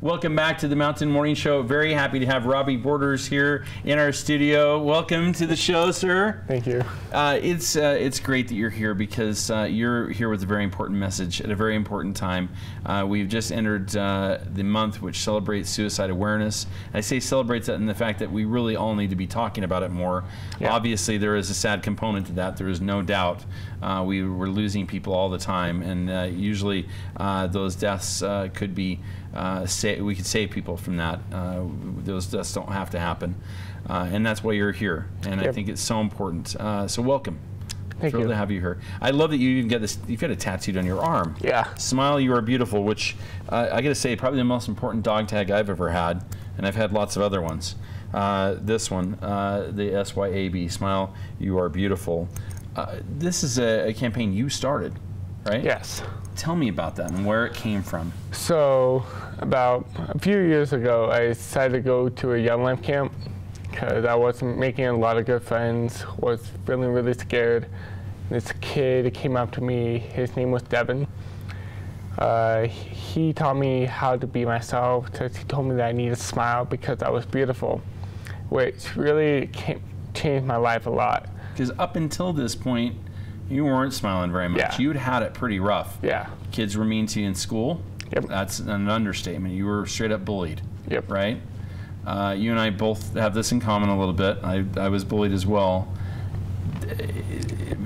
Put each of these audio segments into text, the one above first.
Welcome back to the Mountain Morning Show. Very happy to have Robby Borders here in our studio. Welcome to the show, sir. Thank you. It's great that you're here because you're here with a very important message at a very important time. We've just entered the month which celebrates suicide awareness. I say celebrates that in the fact that we really all need to be talking about it more. Yeah. Obviously, there is a sad component to that. There is no doubt. We're losing people all the time, and usually those deaths could be we could save people from that. Those deaths don't have to happen, and that's why you're here. And yep. I think it's so important. So welcome. Thank Thrilled you. to have you here. I love that you even get this. You've got it tattooed on your arm. Yeah. Smile, you are beautiful. Which I got to say, probably the most important dog tag I've ever had, and I've had lots of other ones. This one, the SYAB, smile, you are beautiful. This is a campaign you started, right? Yes. Tell me about that and where it came from. So about a few years ago, I decided to go to a Young Life camp because I wasn't making a lot of good friends, was feeling really scared. This kid came up to me, his name was Devin. He taught me how to be myself. He told me that I needed to smile because I was beautiful, which really changed my life a lot. Because up until this point, you weren't smiling very much. Yeah. You'd had it pretty rough. Yeah. Kids Kids were mean to you in school. Yep. That's an understatement. You were straight up bullied. Yep. Right? You and I both have this in common a little bit. I was bullied as well.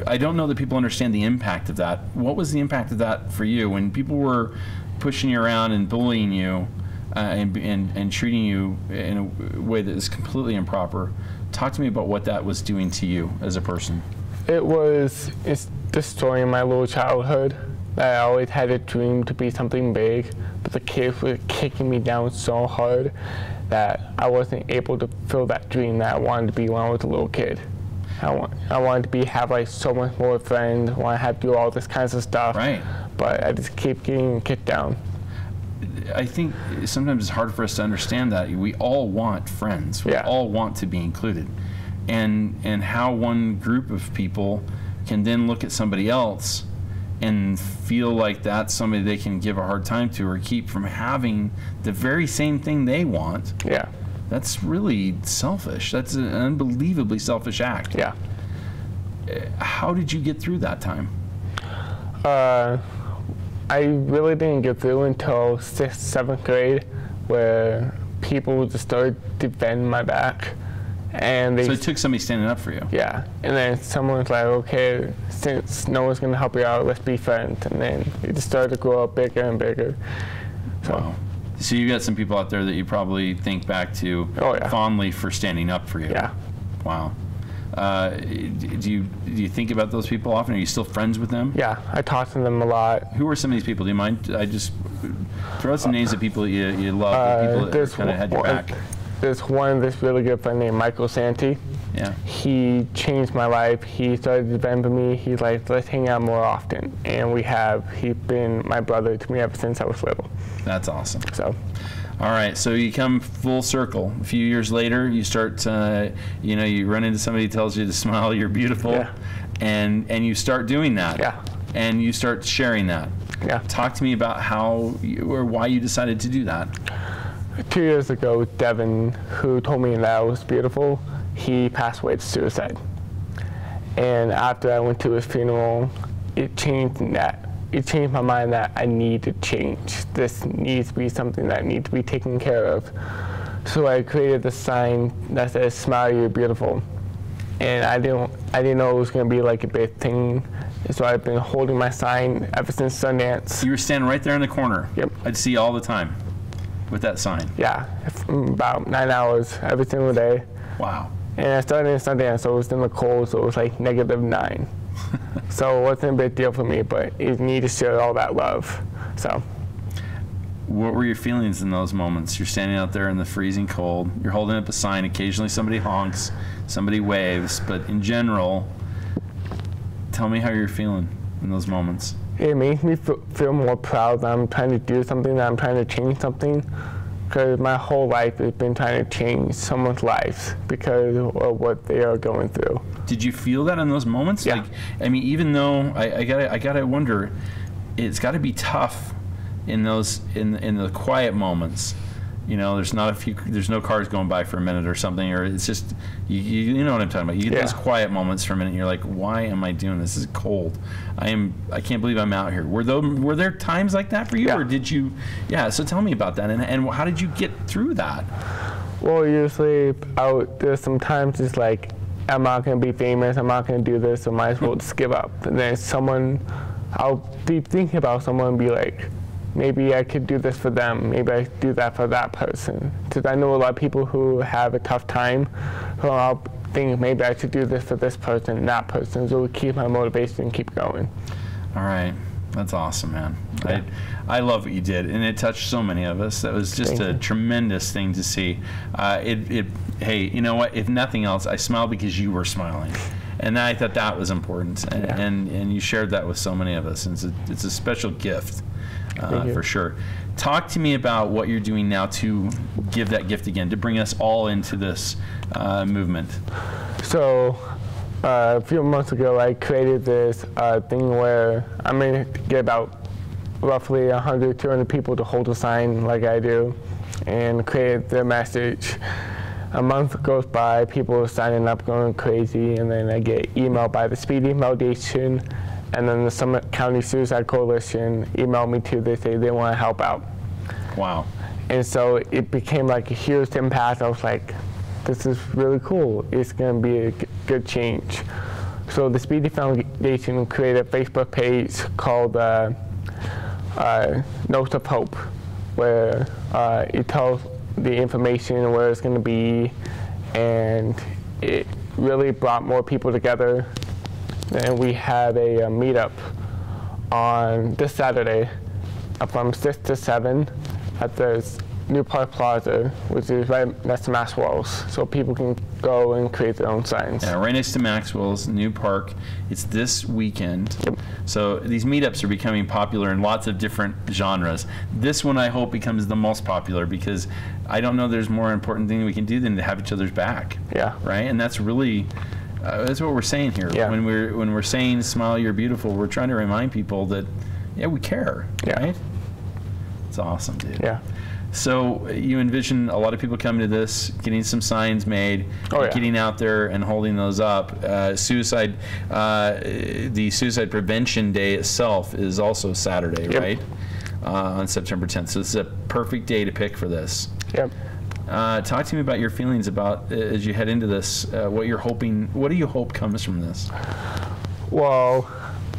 I don't know that people understand the impact of that. What was the impact of that for you when people were pushing you around and bullying you and treating you in a way that is completely improper? Talk to me about what that was doing to you as a person. It's destroying my little childhood. I always had a dream to be something big, but the kids were kicking me down so hard that I wasn't able to fulfill that dream that I wanted to be when I was a little kid. I wanted to have like so much more friends, I want to have to do all this kinds of stuff, right? But I just keep getting kicked down. I think sometimes it's hard for us to understand that. We all want friends. We all want to be included. And how one group of people can then look at somebody else and feel like that's somebody they can give a hard time to or keep from having the very same thing they want. Yeah. That's really selfish. That's an unbelievably selfish act. Yeah. How did you get through that time? I really didn't get through until 6th, 7th grade, where people just started defending my back. And so it took somebody standing up for you. Yeah, and then someone's like, okay, since no one's gonna help you out, let's be friends. And then it just started to grow up bigger and bigger. So. Wow. So you got some people out there that you probably think back to fondly for standing up for you. Yeah. Wow. Do you think about those people often? Are you still friends with them? Yeah, I talk to them a lot. Who are some of these people? Do you mind? I just throw out some names of people you love, people that kind of had your back. There's this really good friend named Michael Santee. Yeah. He changed my life. He started to bend for me. He's like, let's hang out more often. And he's been my brother to me ever since I was little. That's awesome. So. All right, so you come full circle. A few years later, you start, you run into somebody who tells you to smile, you're beautiful, yeah. and you start doing that. Yeah. And you start sharing that. Yeah. Talk to me about why you decided to do that. 2 years ago, Devin, who told me that I was beautiful, he passed away to suicide. And after I went to his funeral, it changed my mind that I need to change. This needs to be something that needs to be taken care of. So I created the sign that says, "Smile, you're beautiful." And I didn't know it was going to be like a big thing. So I've been holding my sign ever since Sundance. You were standing right there in the corner. Yep. I'd see you all the time with that sign. Yeah, about 9 hours every single day. Wow. And I started in Sundance, so it was in the cold, so it was like -9. So it wasn't a big deal for me, but it needed to share all that love. So. What were your feelings in those moments? You're standing out there in the freezing cold. You're holding up a sign. Occasionally somebody honks, somebody waves, but in general, tell me how you're feeling in those moments. It makes me feel more proud that I'm trying to do something, that I'm trying to change something. Because my whole life has been trying to change someone's life because of what they are going through. Did you feel that in those moments? Yeah. Like, I mean, even though I gotta wonder, it's got to be tough in the quiet moments You know, there's no cars going by for a minute or something, or it's just, you know what I'm talking about. You get those quiet moments for a minute, and you're like, why am I doing this? This is cold. I can't believe I'm out here. Were there times like that for you, or did you? Yeah. So tell me about that, and how did you get through that? Well, usually there's some times it's like, I'm not going to be famous. I'm not going to do this, so might as well just give up. And then I'll be thinking about someone and be like, maybe I could do this for them. Maybe I could do that for that person. Because I know a lot of people who have a tough time, so I'll think maybe I should do this for this person and that person, so it will keep my motivation and keep going. All right. That's awesome, man. Yeah. I love what you did, and it touched so many of us. That was just a tremendous thing to see. Hey, you know what? If nothing else, I smiled because you were smiling. And I thought that was important, and you shared that with so many of us. And it's a special gift, for sure. Talk to me about what you're doing now to give that gift again, to bring us all into this movement. So a few months ago, I created this thing where I'm going to get about roughly 100, 200 people to hold a sign like I do and create their message. A month goes by, people are signing up, going crazy, and then I get emailed by the Speedy Foundation, and then the Summit County Suicide Coalition emailed me too. They say they want to help out. Wow. And so it became like a huge impact. I was like, this is really cool. It's going to be a good change. So the Speedy Foundation created a Facebook page called Notes of Hope, where it tells the information where it's going to be, and it really brought more people together. And we have a meetup on this Saturday from 6 to 7 at the New Park Plaza, which is right next to Maxwell's, so people can go and create their own signs. Yeah, right next to Maxwell's, New Park. It's this weekend. Yep. So these meetups are becoming popular in lots of different genres. This one, I hope, becomes the most popular, because I don't know there's more important thing we can do than to have each other's back. Yeah. Right? And that's really, that's what we're saying here. Yeah. When we're saying, smile, you're beautiful, we're trying to remind people that, yeah, we care. Yeah. Right? It's awesome, dude. Yeah. So you envision a lot of people coming to this, getting some signs made, getting out there and holding those up. The Suicide Prevention Day itself is also Saturday, right? On September 10th. So this is a perfect day to pick for this. Yep. Talk to me about your feelings about, as you head into this, what do you hope comes from this? Well,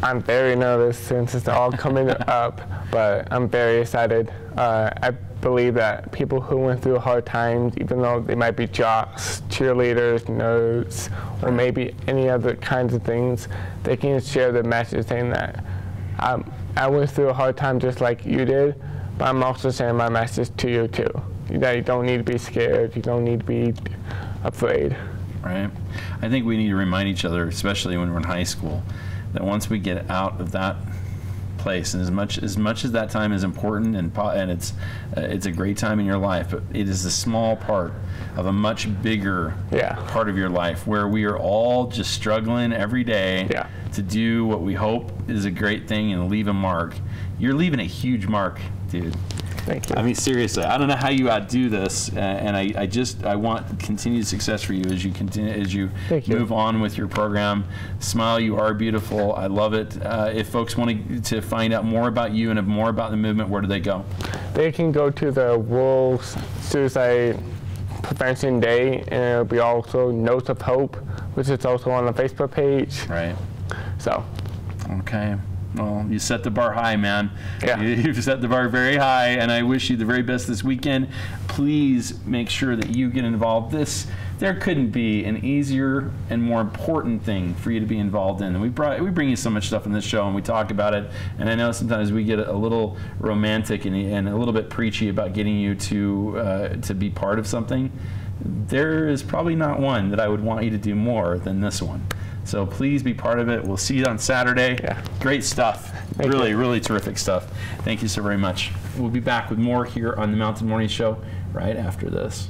I'm very nervous since it's all coming up, but I'm very excited. I believe that people who went through hard times, even though they might be jocks, cheerleaders, nerds, or maybe any other kinds of things, they can share the message saying that I went through a hard time just like you did, but I'm also sharing my message to you too. That you don't need to be scared, you don't need to be afraid. Right. I think we need to remind each other, especially when we're in high school, that once we get out of that place, and as much as that time is important and it's a great time in your life, but it is a small part of a much bigger part of your life, where we are all just struggling every day to do what we hope is a great thing and leave a mark. You're leaving a huge mark, dude. Thank you. I mean, seriously, I don't know how you outdo this, and I want continued success for you as you move on with your program. Smile, you are beautiful. I love it. If folks want to find out more about you and more about the movement, where do they go? They can go to the World Suicide Prevention Day, and it'll be also Notes of Hope, which is also on the Facebook page. Right. So. Okay. Well, you set the bar high, man. Yeah. You've set the bar very high, and I wish you the very best this weekend. Please make sure that you get involved. There couldn't be an easier and more important thing for you to be involved in. And we bring you so much stuff in this show, and we talk about it. And I know sometimes we get a little romantic and a little bit preachy about getting you to be part of something. There is probably not one that I would want you to do more than this one. So please be part of it. We'll see you on Saturday. Yeah. Great stuff. Really terrific stuff. Thank you so very much. We'll be back with more here on the Mountain Morning Show right after this.